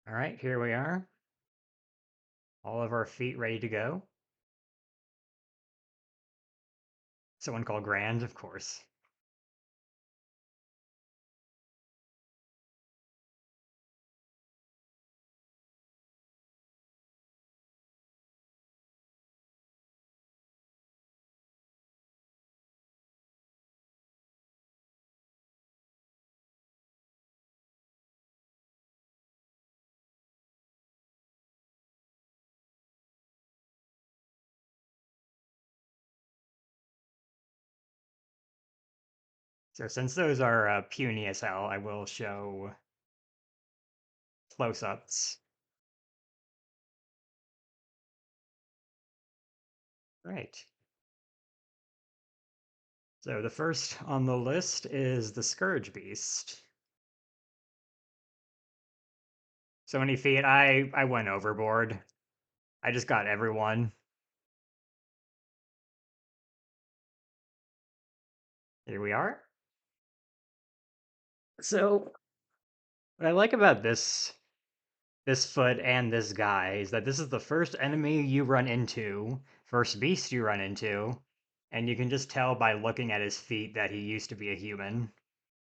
All right, here we are. All of our feet ready to go. Someone called Grand, of course. So since those are puny as hell, I will show close-ups. Right. So the first on the list is the Scourge Beast. So many feet, I went overboard. I just got everyone. Here we are. So what I like about this foot and this guy is that this is the first enemy you run into, first beast you run into, and you can just tell by looking at his feet that he used to be a human.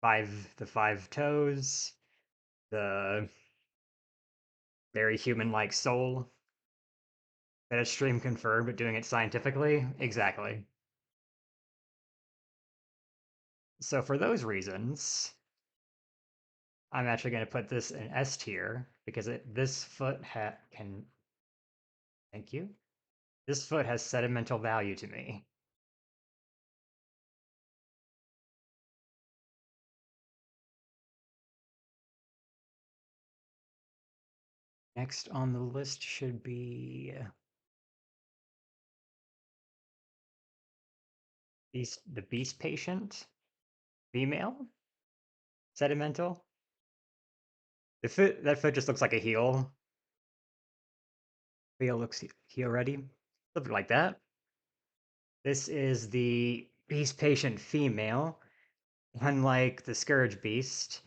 The five toes, the very human-like soul. That is stream confirmed, but doing it scientifically, exactly. So for those reasons, I'm actually going to put this in S tier because this foot can. Thank you. This foot has sentimental value to me. Next on the list should be the Beast Patient, female, sentimental. That foot just looks like a heel. Heel looks heel ready, something like that. This is the Beast Patient female. Unlike the Scourge Beast,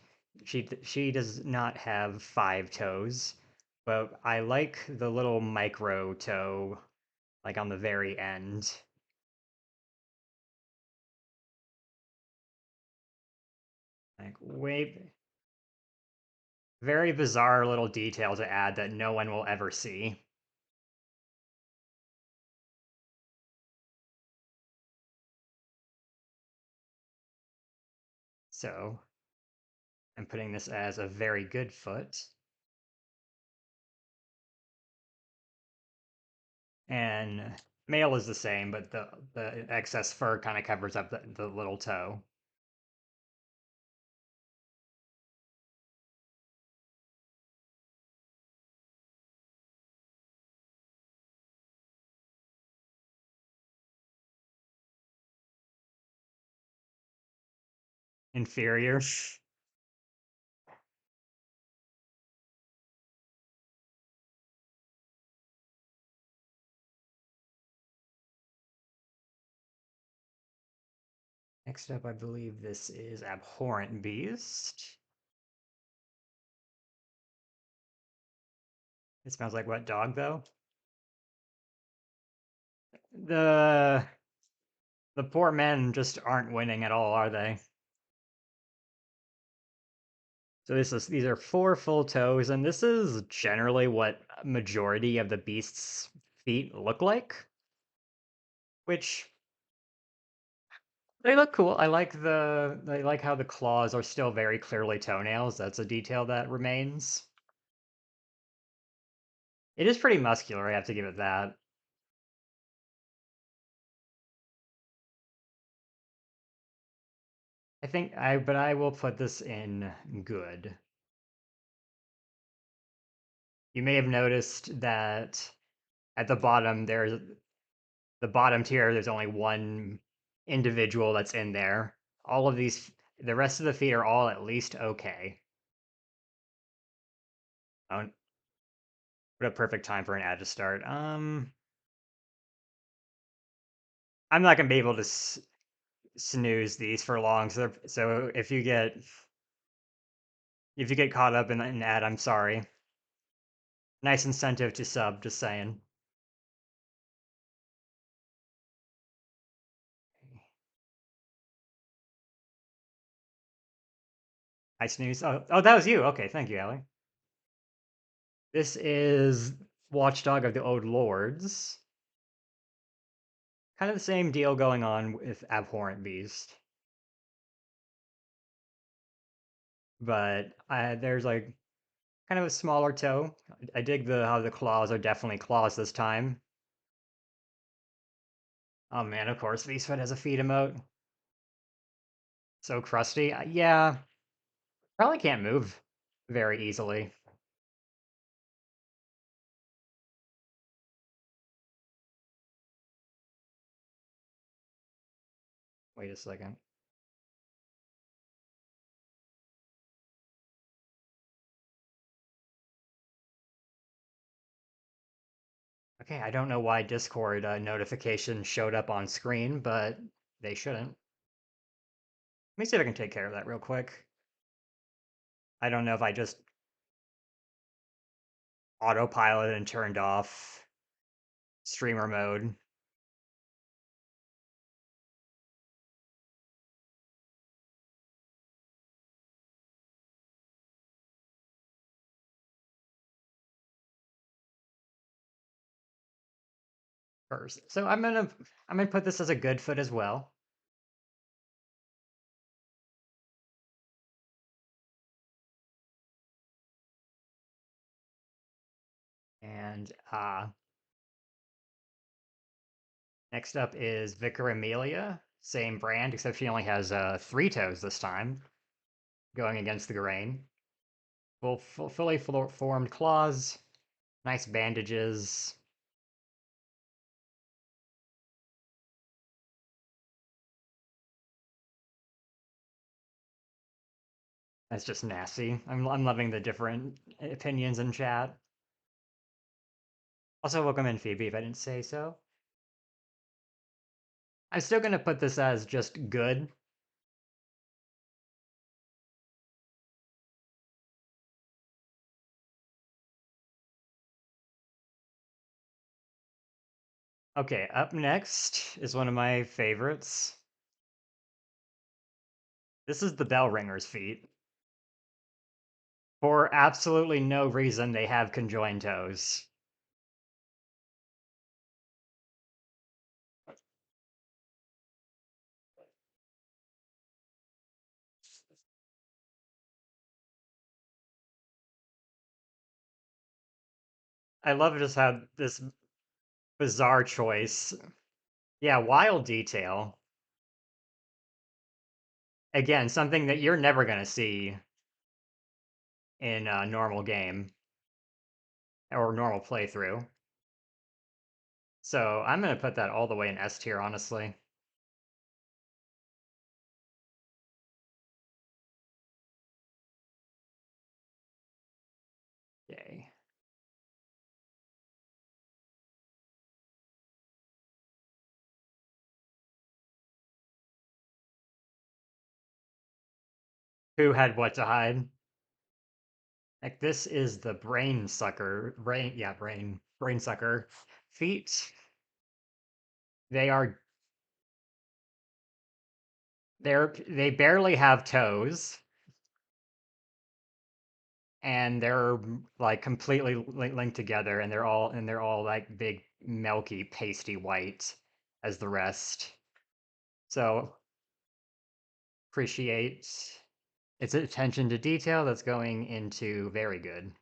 she does not have five toes, but I like the little micro toe, like on the very end. Like, wait, very bizarre little detail to add that no one will ever see. So I'm putting this as a very good foot. And male is the same, but the excess fur kind of covers up the little toe. Inferior. Next up, I believe this is Abhorrent Beast. It smells like wet dog, though. The the poor men just aren't winning at all, are they? So these are four full toes, and this is generally what majority of the beast's feet look like, which they look cool. I like how the claws are still very clearly toenails. That's a detail that remains. It is pretty muscular, I have to give it that. But I will put this in good. You may have noticed that at the bottom the bottom tier, there's only one individual that's in there. All of the rest of the feet are all at least okay. Oh, what a perfect time for an ad to start. I'm not gonna be able to snooze these for long. So if you get caught up in an ad, I'm sorry. Nice incentive to sub, just saying. I snooze. Oh, that was you. Okay, thank you, Allie. This is Watchdog of the Old Lords. Kind of the same deal going on with Abhorrent Beast. But there's like kind of a smaller toe. I dig how the claws are definitely claws this time. Oh man, of course, Beastfoot has a feed emote. So crusty. Yeah, probably can't move very easily. Wait a second. Okay, I don't know why Discord notifications showed up on screen, but they shouldn't. Let me see if I can take care of that real quick. I don't know if I just autopilot and turned off streamer mode. First. So I'm gonna put this as a good foot as well. And next up is Vicar Amelia, same brand, except she only has 3 toes this time, going against the grain. Fully formed claws, nice bandages. That's just nasty. I'm loving the different opinions in chat. Also, welcome in Phoebe if I didn't say so. I'm still gonna put this as just good. Okay, up next is one of my favorites. This is the Bell Ringer's feet. For absolutely no reason, they have conjoined toes. I love just how this bizarre choice. Yeah, wild detail. Again, something that you're never gonna see in a normal game or normal playthrough. So I'm gonna put that all the way in S tier, honestly. Yay. Who had what to hide? Like this is the brain sucker. Brain sucker. Feet. They are they barely have toes, and they're like completely linked together, and they're all like big, milky, pasty white as the rest. So appreciate its attention to detail that's going into very good.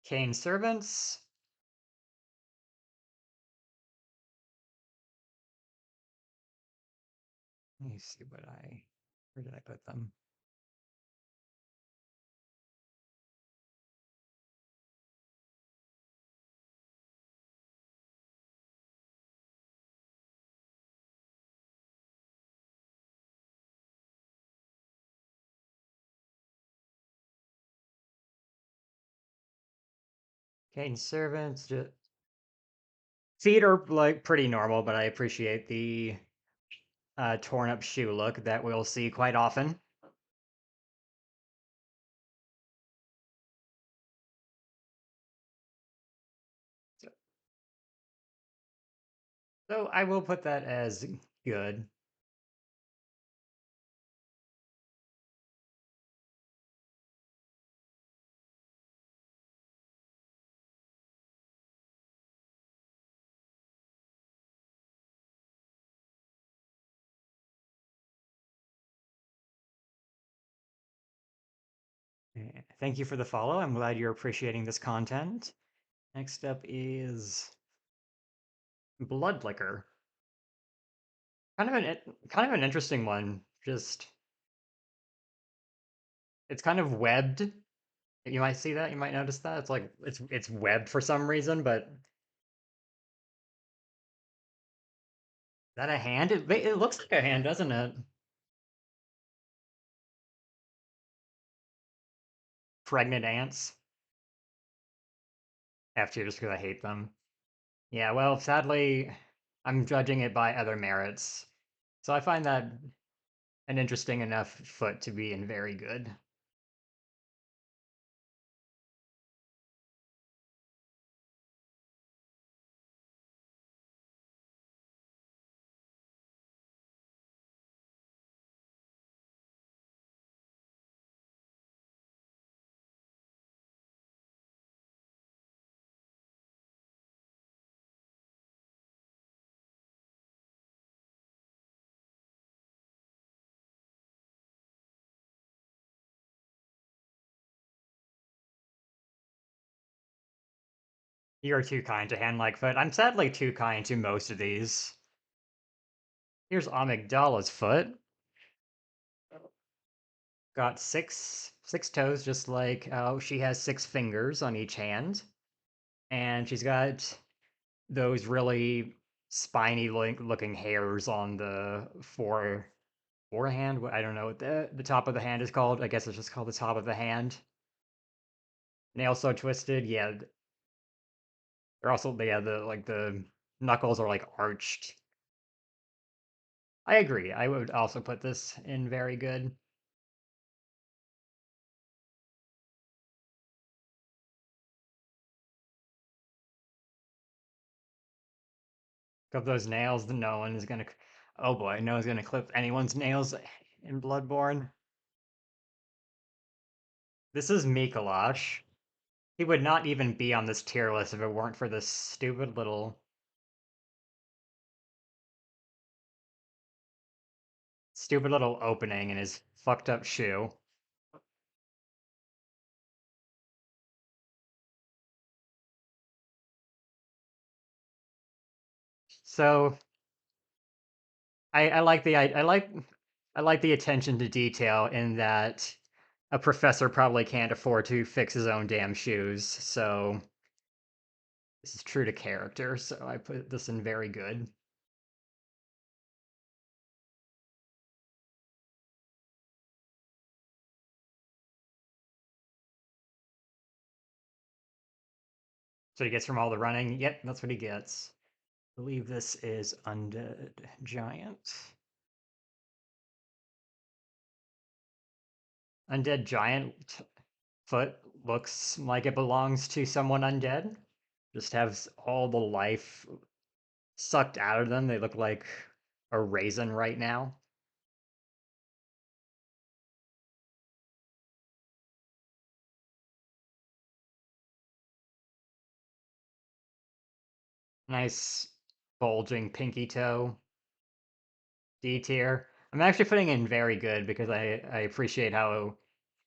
Cane servants. Let me see where did I put them? Cane servants. Feet are like pretty normal, but I appreciate the torn up shoe look that we'll see quite often. So, so I will put that as good. Thank you for the follow. I'm glad you're appreciating this content. Next up is Blood Liquor. Kind of an interesting one. Just it's kind of webbed. You might see that. You might notice that it's like it's webbed for some reason. But is that a hand? It looks like a hand, doesn't it? Pregnant ants. F tier just because I hate them. Yeah. Well, sadly, I'm judging it by other merits. So I find that an interesting enough foot to be in very good. You're too kind to hand like foot. I'm sadly too kind to most of these. Here's Amygdala's foot. Got six toes, just like she has six fingers on each hand, and she's got those really spiny looking hairs on the forehand. I don't know what the top of the hand is called. I guess it's just called the top of the hand. Nails so twisted. Yeah, they're also yeah the like the knuckles are like arched. I agree. I would also put this in very good. Clip those nails. No one is gonna. Oh boy, no one's gonna clip anyone's nails in Bloodborne. This is Mikolash. He would not even be on this tier list if it weren't for this stupid little opening in his fucked up shoe. So I like I like the attention to detail in that a professor probably can't afford to fix his own damn shoes. So this is true to character. So I put this in very good. So he gets from all the running. Yep, that's what he gets. I believe this is Undead Giant. Undead Giant foot looks like it belongs to someone undead. Just has all the life sucked out of them. They look like a raisin right now. Nice bulging pinky toe. D tier. I'm actually putting in very good because I appreciate how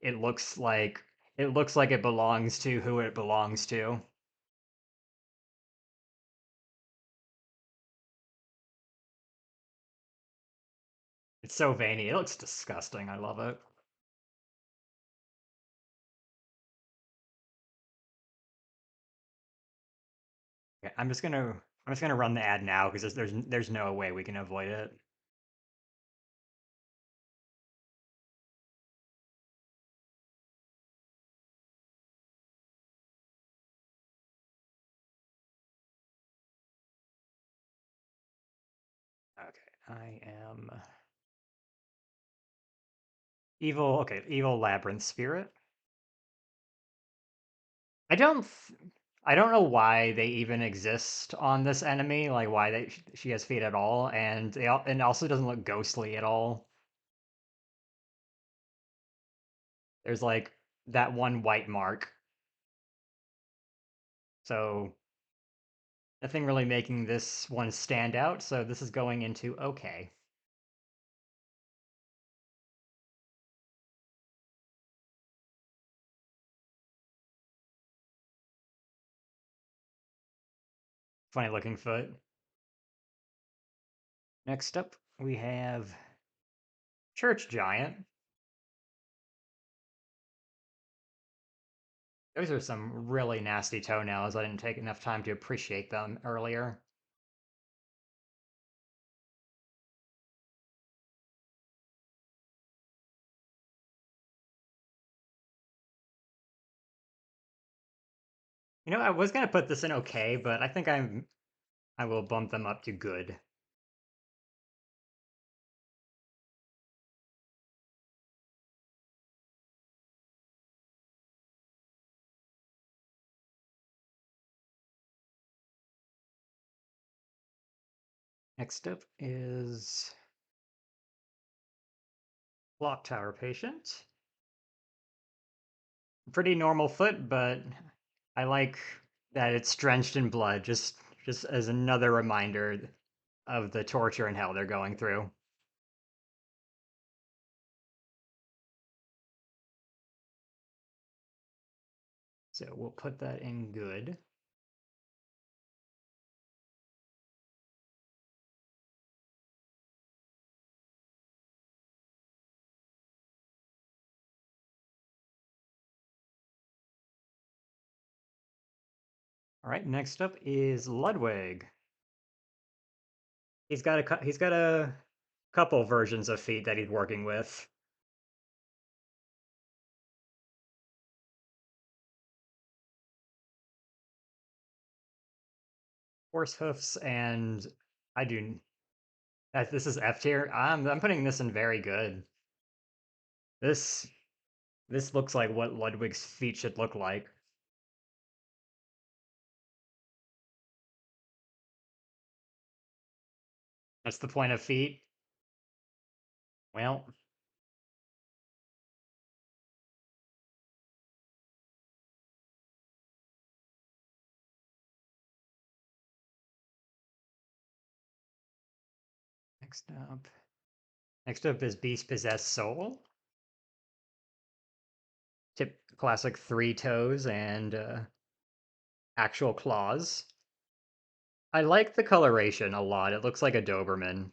it looks like it belongs to who it belongs to. It's so veiny. It looks disgusting. I love it. Okay, I'm just gonna run the ad now because there's no way we can avoid it. I am evil. Okay, evil labyrinth spirit. I don't. I don't know why they even exist on this enemy. Like why she has feet at all, and and also doesn't look ghostly at all. There's like that one white mark. So nothing really making this one stand out. So this is going into okay. Funny looking foot. Next up, we have Church Giant. Those are some really nasty toenails. I didn't take enough time to appreciate them earlier. You know, I was gonna put this in okay, but I think I will bump them up to good. Next up is Clock Tower Patient. Pretty normal foot, but I like that it's drenched in blood, just as another reminder of the torture and hell they're going through. So we'll put that in good. All right, next up is Ludwig. He's got a couple versions of feet that he's working with. Horse hoofs, and I do. This is F tier. I'm putting this in very good. This this looks like what Ludwig's feet should look like. That's the point of feet. Well, next up. Next up is Beast Possessed Soul. Tip classic three toes and actual claws. I like the coloration a lot. It looks like a Doberman.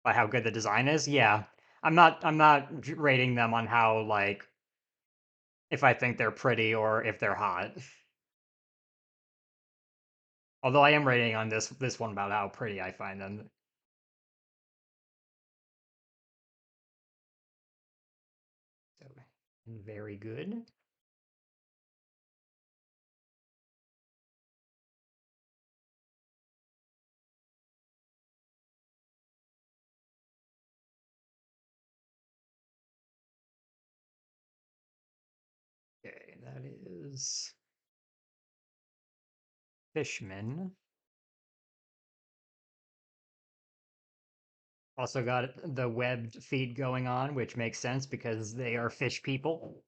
By how good the design is, yeah. I'm not rating them on how like if I think they're pretty or if they're hot. Although I am rating on this one about how pretty I find them. So very good. Okay, that is Fishman. Also got the webbed feet going on, which makes sense because they are fish people.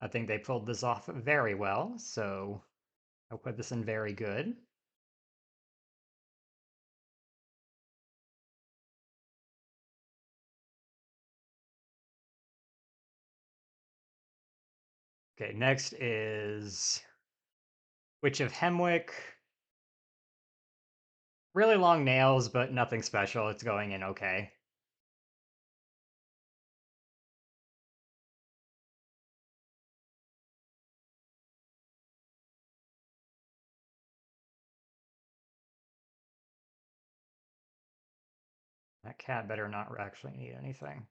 I think they pulled this off very well, so I'll put this in very good. Okay, next is Witch of Hemwick. Really long nails, but nothing special. It's going in okay. That cat better not actually need anything.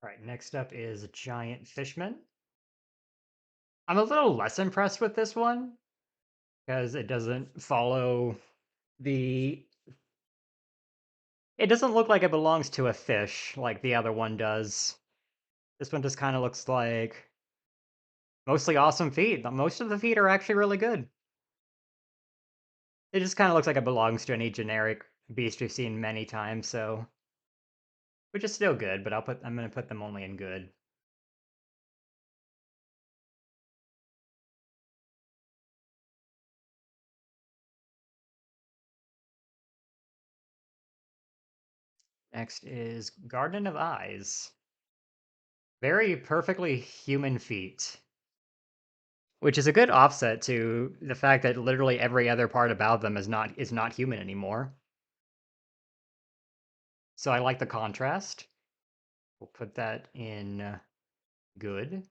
All right, next up is Giant Fishman. I'm a little less impressed with this one because it doesn't follow the. It doesn't look like it belongs to a fish like the other one does. This one just kind of looks like mostly awesome feet. Most of the feet are actually really good. It just kind of looks like it belongs to any generic beast we've seen many times, so which is still good, but I'm gonna put them only in good. Next is Garden of Eyes. Very perfectly human feet, which is a good offset to the fact that literally every other part about them is not human anymore. So I like the contrast. We'll put that in good.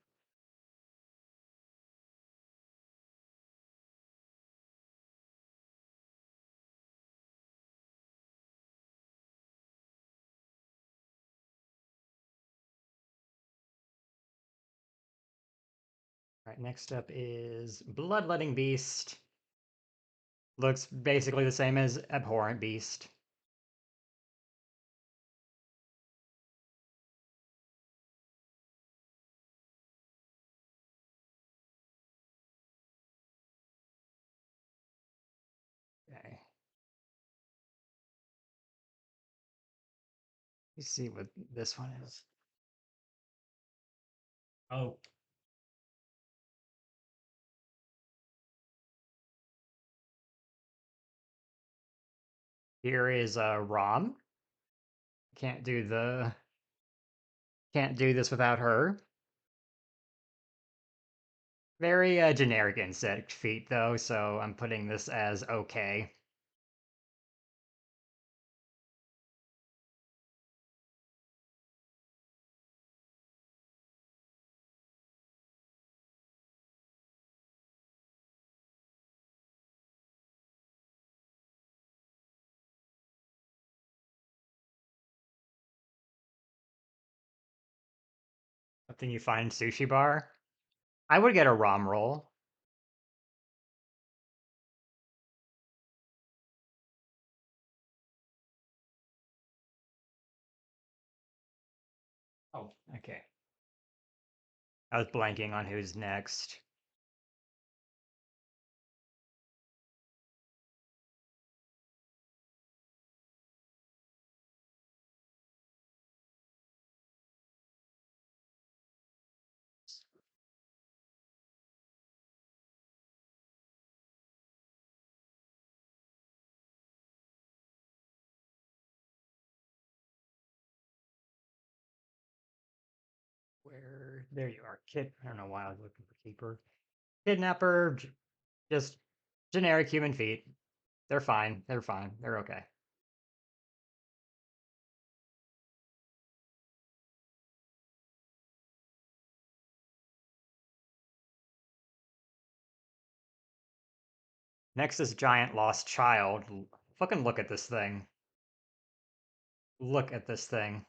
All right, next up is Bloodletting Beast. Looks basically the same as Abhorrent Beast. Okay. Let's see what this one is. Oh, here is Rom. Can't do the can't do this without her. Very generic insect feet though, so I'm putting this as okay. Something you find sushi bar. I would get a Rom roll. Oh, okay. I was blanking on who's next. Where there you are, kid. I don't know why I was looking for keeper. Kidnapper, just generic human feet. They're fine. They're fine. They're okay. Next is Giant Lost Child. Fucking look at this thing. Look at this thing.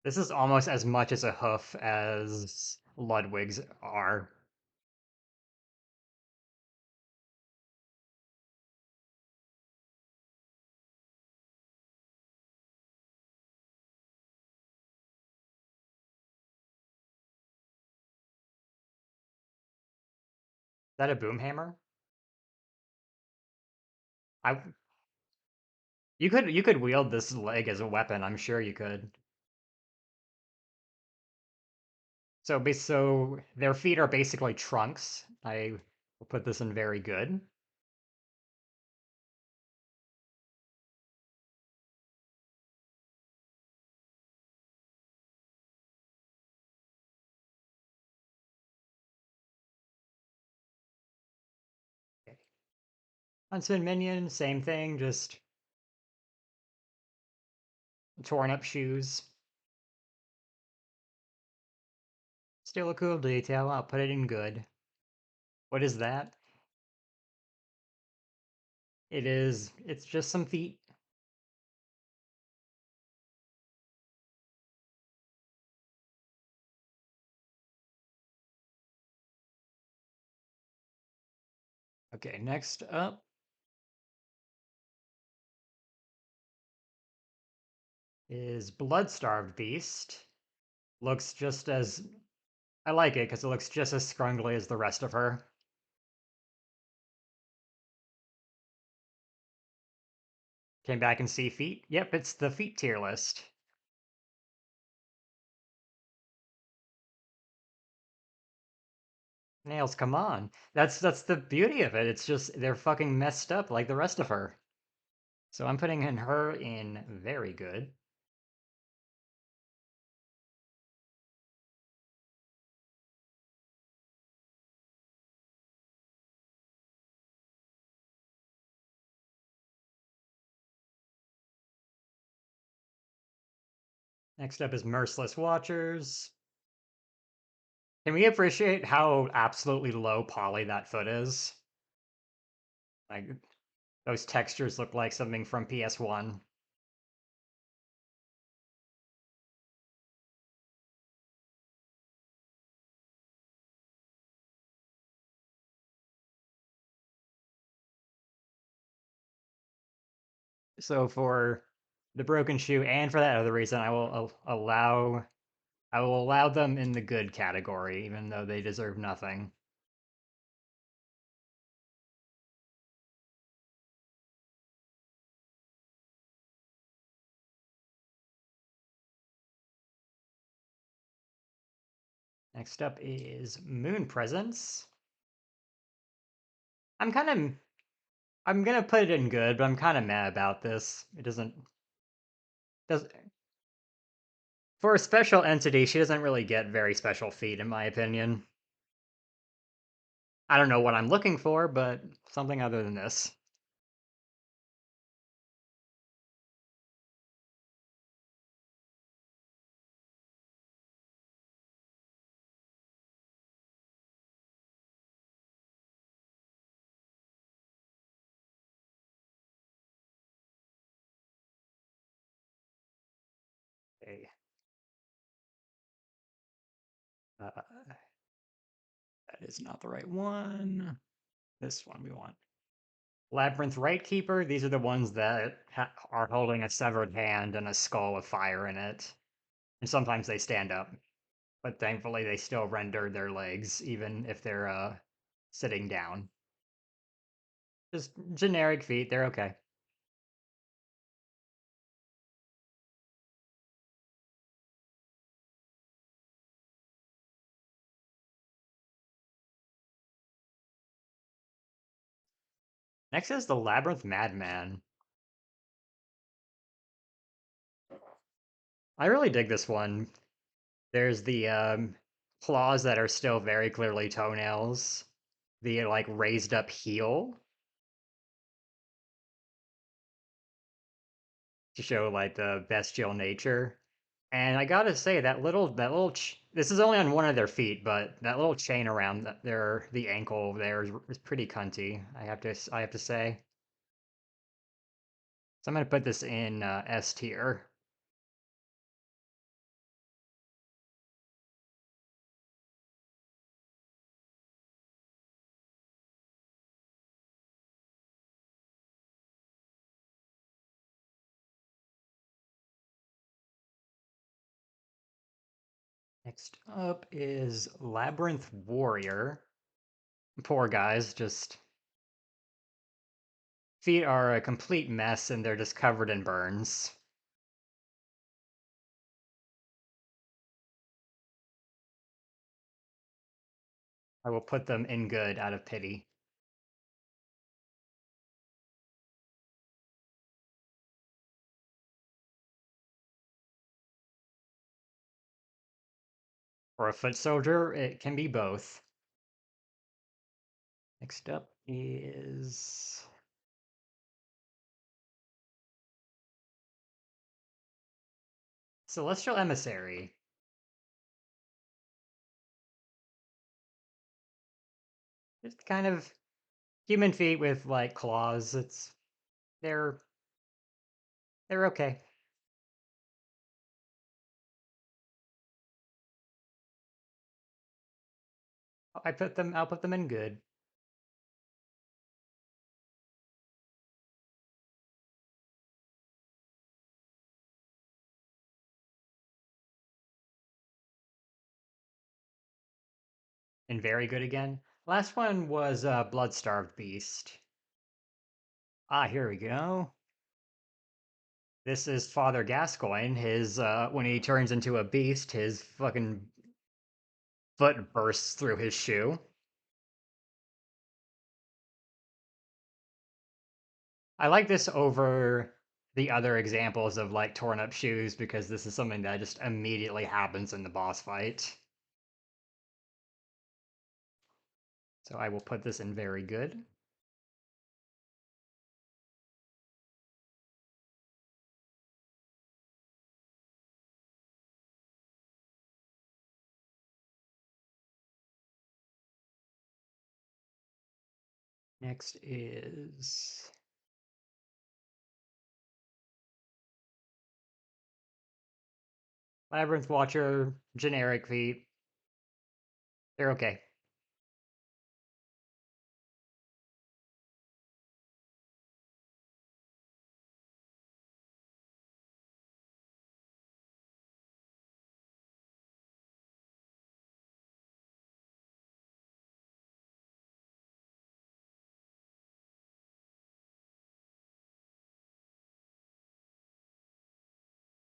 This is almost as much as a hoof as Ludwig's are. Is that a boom hammer? I you could wield this leg as a weapon. I'm sure you could. So their feet are basically trunks. I will put this in very good. Okay. Huntsman minion, same thing, just torn up shoes. Still a cool detail. I'll put it in good. What is that? It's just some feet. Okay, next up is Blood-Starved Beast. Looks just as I like it because it looks just as scrungly as the rest of her. Came back and see feet. Yep, it's the feet tier list. Nails, come on. That's the beauty of it. It's just they're fucking messed up like the rest of her. So I'm putting her in very good. Next up is Merciless Watchers. Can we appreciate how absolutely low poly that foot is? Like those textures look like something from PS1. So for the broken shoe and for that other reason, I will allow them in the good category, even though they deserve nothing. Next up is Moon Presence. I'm kind of I'm gonna put it in good, but I'm kind of mad about this. It does for a special entity. She doesn't really get very special feat, in my opinion. I don't know what I'm looking for, but something other than this. Okay, that is not the right one. This one we want. Labyrinth Right Keeper. These are the ones that are holding a severed hand and a skull with fire in it, and sometimes they stand up. But thankfully they still render their legs even if they're sitting down. Just generic feet, they're okay. Next is the Labyrinth Madman. I really dig this one. There's the claws that are still very clearly toenails. The like raised up heel to show like the bestial nature. And I gotta say this is only on one of their feet, but that little chain around the ankle there is pretty cunty. I have to say. So I'm gonna put this in S tier. Next up is Labyrinth Warrior. Poor guys, just feet are a complete mess and they're just covered in burns. I will put them in good out of pity. For a foot soldier, it can be both. Next up is Celestial Emissary. Just kind of human feet with like claws. They're they're okay. I'll put them in good. in very good again. Last one was Blood-Starved Beast. Ah, here we go. This is Father Gascoigne. His when he turns into a beast, his fucking foot bursts through his shoe. I like this over the other examples of like torn up shoes because this is something that just immediately happens in the boss fight. So I will put this in very good. Next is Labyrinth Watcher, generic feat. They're okay.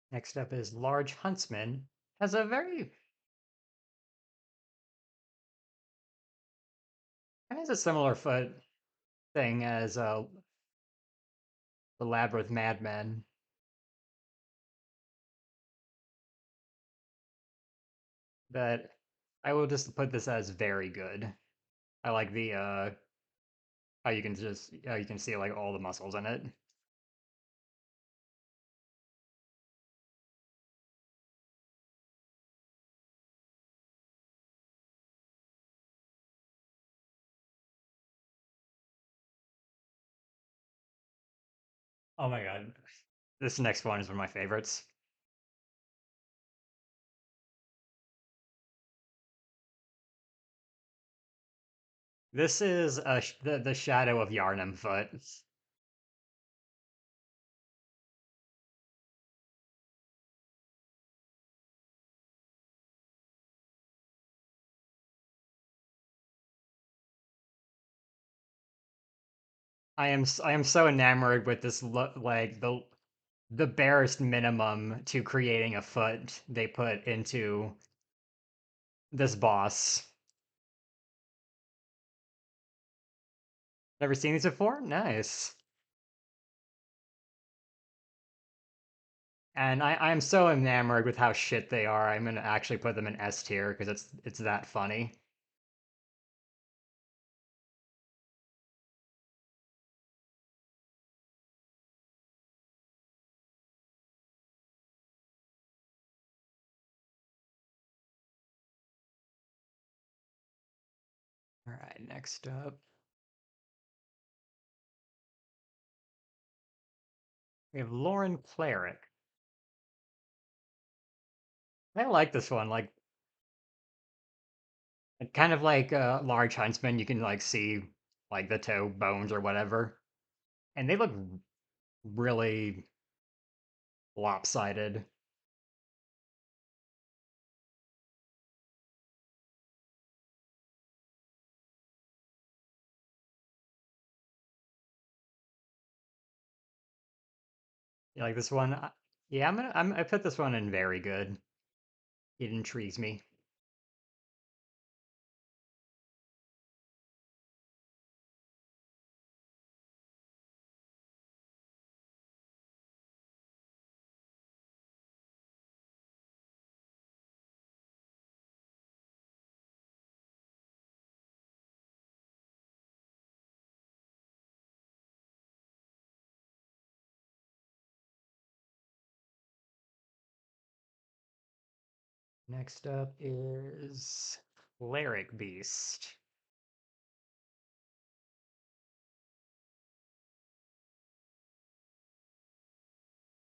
Next up is Large Huntsman. Has a very has a similar foot thing as the Labyrinth Madman, but I will just put this as very good. I like the how you can see like all the muscles in it. Oh my god. This next one is one of my favorites. This is the shadow of Yarnum foot. I am so enamored with this look, like the barest minimum to creating a foot they put into this boss. Never seen these before? Nice. And I'm so enamored with how shit they are. I'm gonna actually put them in S tier because it's that funny. All right, next up we have Lauren Cleric. I like this one. Like kind of like a large huntsman, you can like see like the toe bones or whatever, and they look really lopsided. You like this one? Yeah, I put this one in very good. It intrigues me. Next up is Cleric Beast.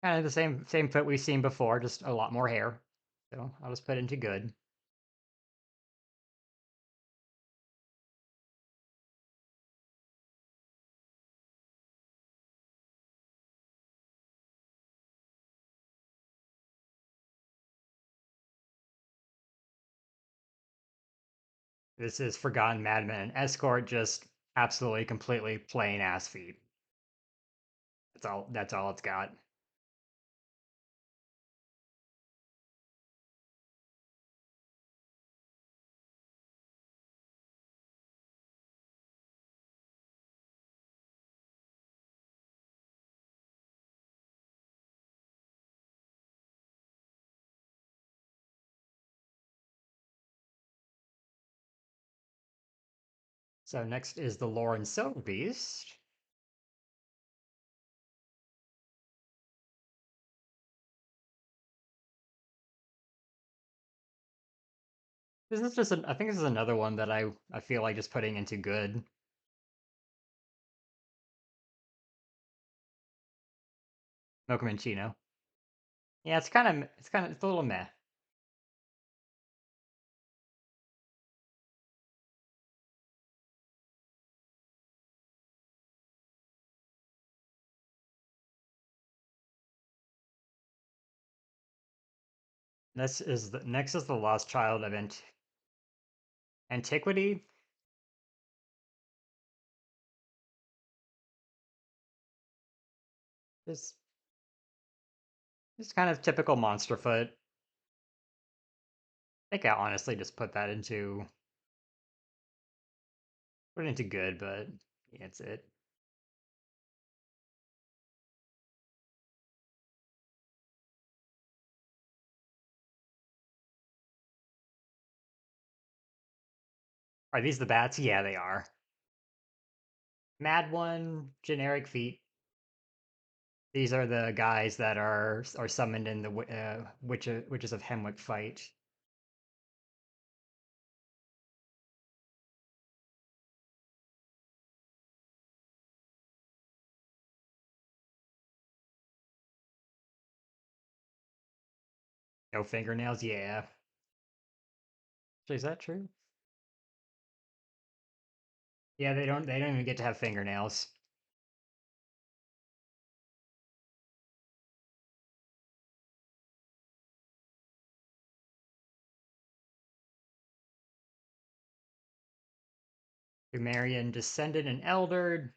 Kind of the same foot we've seen before, just a lot more hair. So I'll just put into good. This is Forgotten Madman. Escort just absolutely completely plain ass feet. That's all it's got. So next is the Lauren Silver Beast. This is just I think this is another one that I feel like just putting into good. Mochamanchino. Yeah, it's a little meh. Next is the Lost Child of Antiquity. This this kind of typical monster foot. I think I honestly just put it into good, but yeah, it's it. Are these the bats? Yeah, they are. Mad One, generic feet. These are the guys that are summoned in the Witches of Hemwick fight. No fingernails. Yeah. Actually, is that true? Yeah, they don't even get to have fingernails. Sumerian descendant and elder,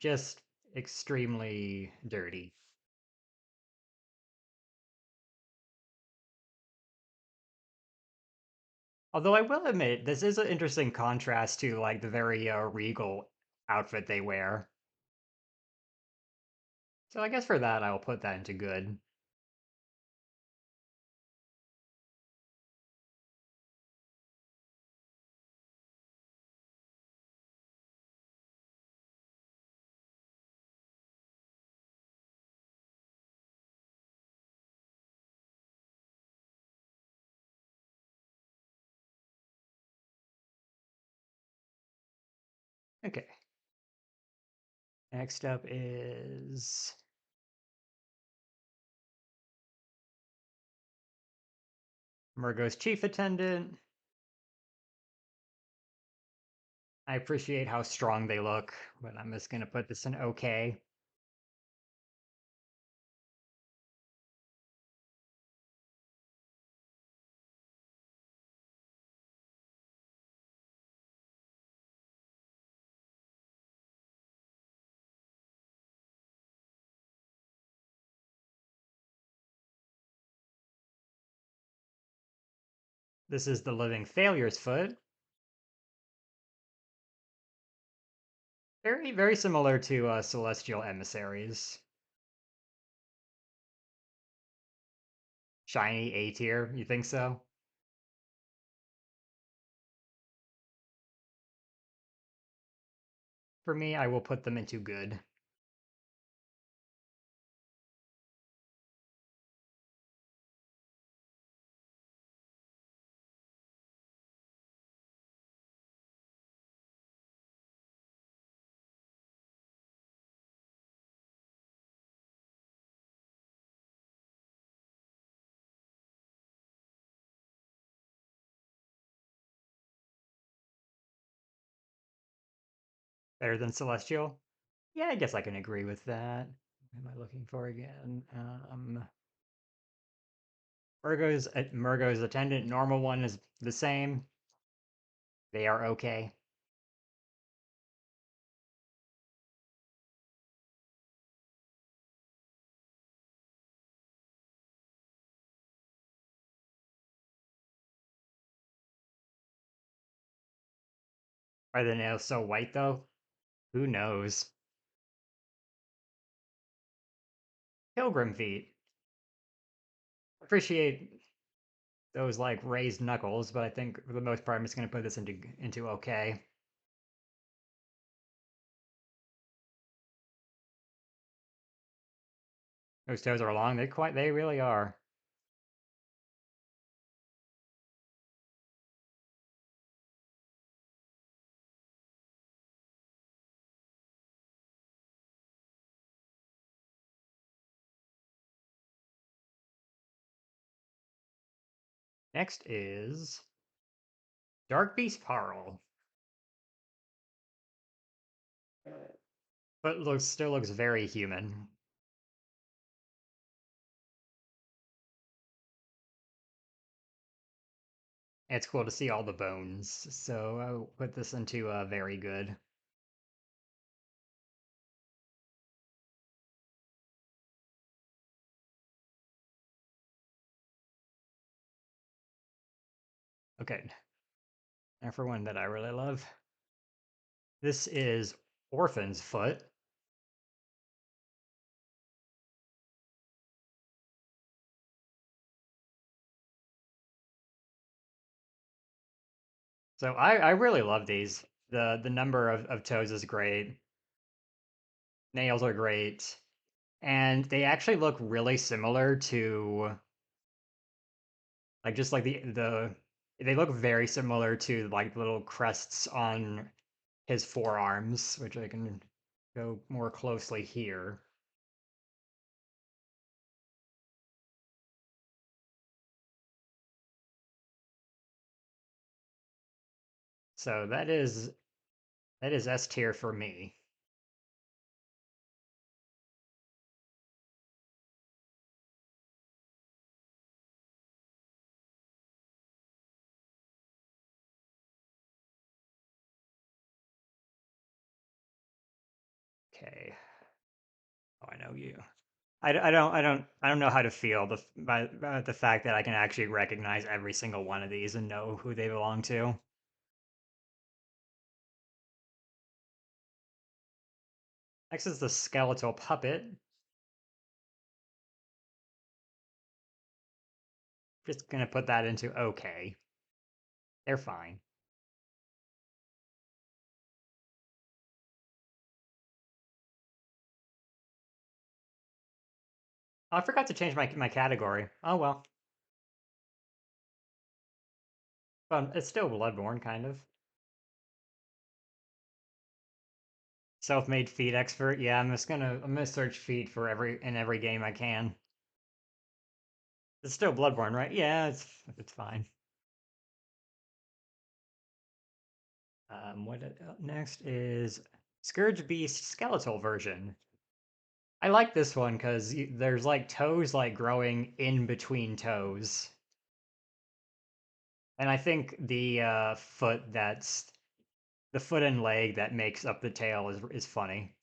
just extremely dirty. Although I will admit, this is an interesting contrast to like the very regal outfit they wear. So I guess for that, I will put that into good. Okay. Next up is Murgo's chief attendant. I appreciate how strong they look, but I'm just gonna put this in okay. This is the Living Failures foot. Very, very similar to Celestial Emissaries. Shiny A tier, you think so? For me, I will put them into good. Better than Celestial? Yeah, I guess I can agree with that. What am I looking for again? Murgo's attendant normal one is the same. They are okay. Are the nails so white though? Who knows? Pilgrim feet. Appreciate those like raised knuckles, but I think for the most part I'm just gonna put this into okay. Those toes are long. They really are. Next is Dark Beast Parl, but looks still looks very human. It's cool to see all the bones, so I'll put this into very good. Okay, now for one that I really love. This is Orphan's Foot. So I really love these. The number of toes is great. Nails are great. And they actually look really similar to like just like the they look very similar to like little crests on his forearms, which I can go more closely here. So that is S tier for me. Okay. Oh, I know you. I don't know how to feel by the fact that I can actually recognize every single one of these and know who they belong to. Next is the skeletal puppet. Just gonna put that into okay. They're fine. Oh, I forgot to change my category. Oh well. It's still Bloodborne, kind of. Self-made feed expert. Yeah, I'm gonna search feed for every game I can. It's still Bloodborne, right? Yeah, it's fine. Next is Scourge Beast skeletal version. I like this one because there's like toes like growing in between toes, and I think the foot and leg that makes up the tail is funny.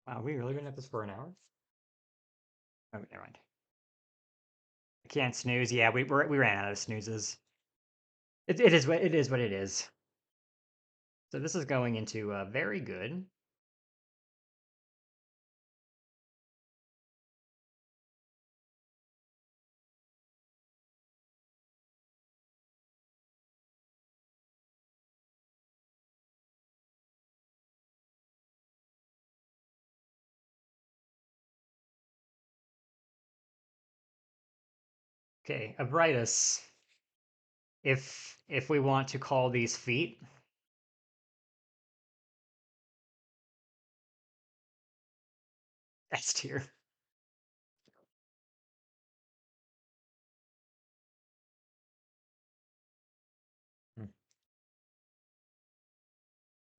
Wow, we really been at this for an hour? Oh, never mind. I can't snooze. Yeah, we ran out of snoozes. It is what it is. So this is going into very good. Okay, Abritus. If we want to call these feet, S tier.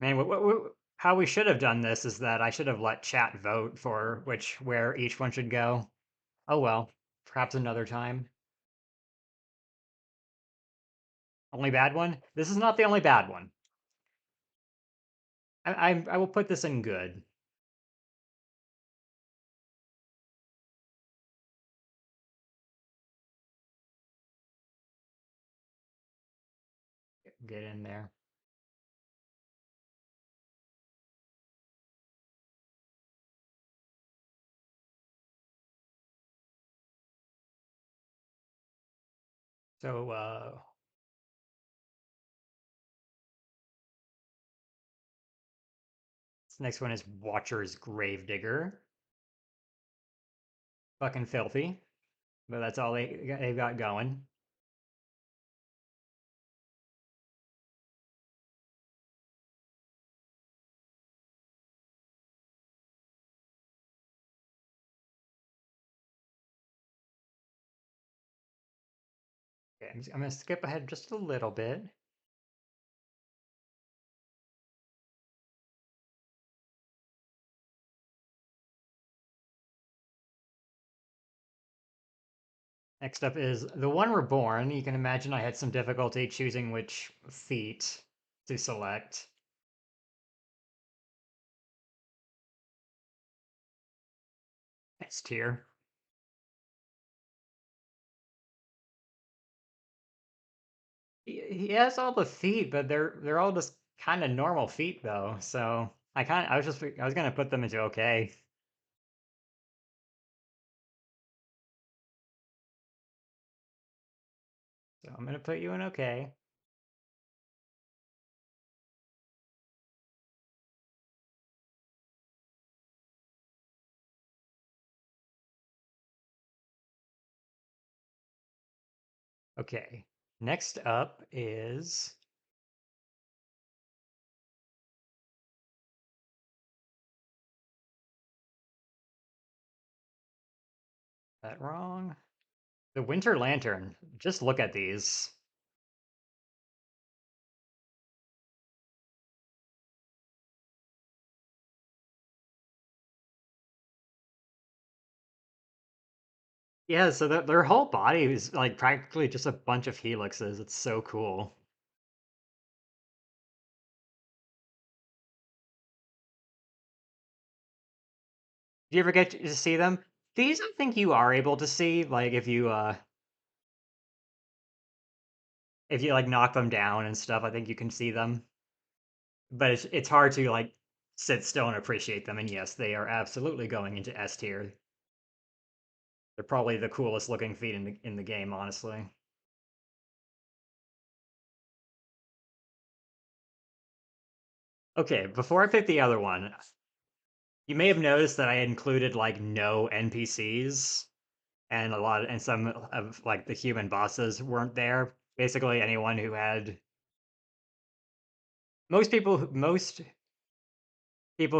Man, how we should have done this is that I should have let chat vote for where each one should go. Oh well, perhaps another time. Only bad one? This is not the only bad one. I will put this in good. Get in there. So this next one is Watcher's Gravedigger. Fucking filthy, but that's all they've got going. Okay, I'm gonna skip ahead just a little bit. Next up is The One Reborn. You can imagine I had some difficulty choosing which feat to select. S tier. He has all the feet, but they're all just kind of normal feet though. So I was gonna put them into okay. So I'm gonna put you in okay. Okay. Next up is that wrong? The Winter Lantern. Just look at these. Yeah, so their whole body is like practically just a bunch of helixes. It's so cool. Do you ever get to see them? These I think you are able to see, like if you like knock them down and stuff, I think you can see them. But it's hard to like sit still and appreciate them. And yes, they are absolutely going into S tier. They're probably the coolest looking feet in the game, honestly. Okay, before I pick the other one, you may have noticed that I included like no NPCs and and some of like the human bosses weren't there. Basically, anyone who had most people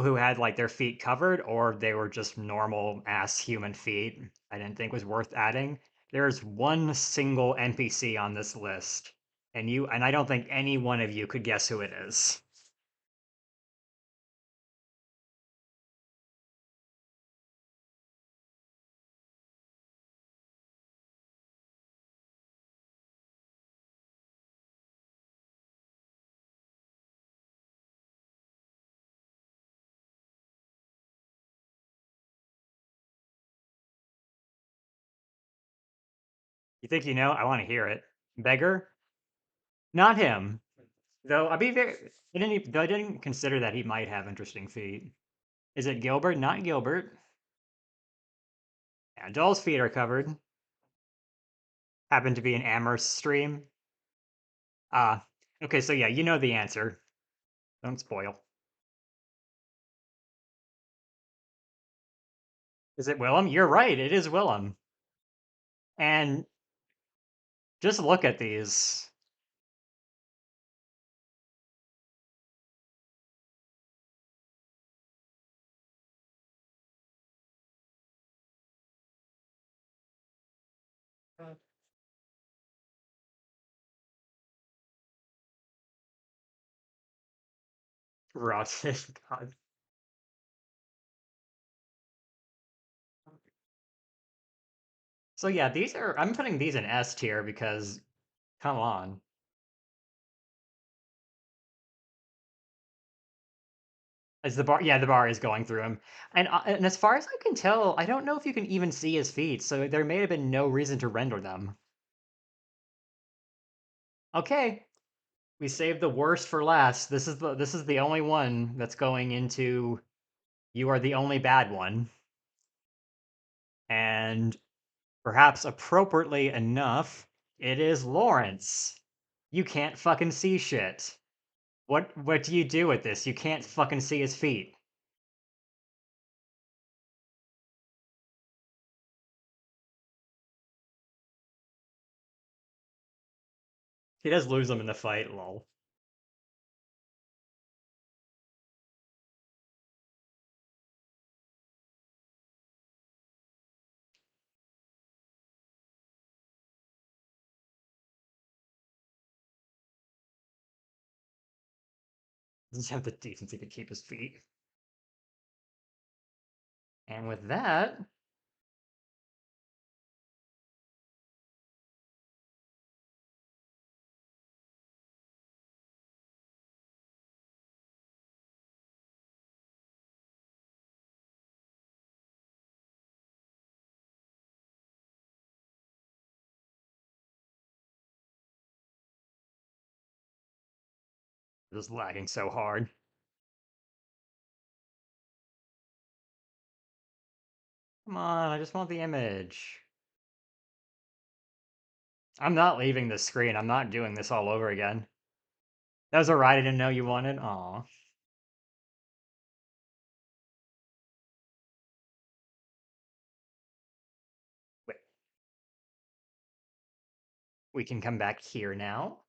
who had like their feet covered or they were just normal ass human feet, I didn't think was worth adding. There's one single NPC on this list, and I don't think any one of you could guess who it is. You think you know? I want to hear it. Beggar? Not him. Though I'd be very. I didn't consider that he might have interesting feet. Is it Gilbert? Not Gilbert. Yeah, Joel's feet are covered. Happened to be an Amherst stream. Ah, okay, so yeah, you know the answer. Don't spoil. Is it Willem? You're right, it is Willem. And just look at these. Rotten. God. So yeah, these are I'm putting these in S tier because come on. As the bar, yeah, the bar is going through him, and as far as I can tell, I don't know if you can even see his feet. So there may have been no reason to render them. Okay, we saved the worst for last. This is the only one that's going into. You are the only bad one, and perhaps appropriately enough, it is Lawrence. You can't fucking see shit. What do you do with this? You can't fucking see his feet. He does lose them in the fight, lol. Doesn't have the decency to keep his feet. And with that, just lagging so hard. Come on, I just want the image. I'm not leaving this screen. I'm not doing this all over again. That was a ride I didn't know you wanted. Aw. Wait, we can come back here now.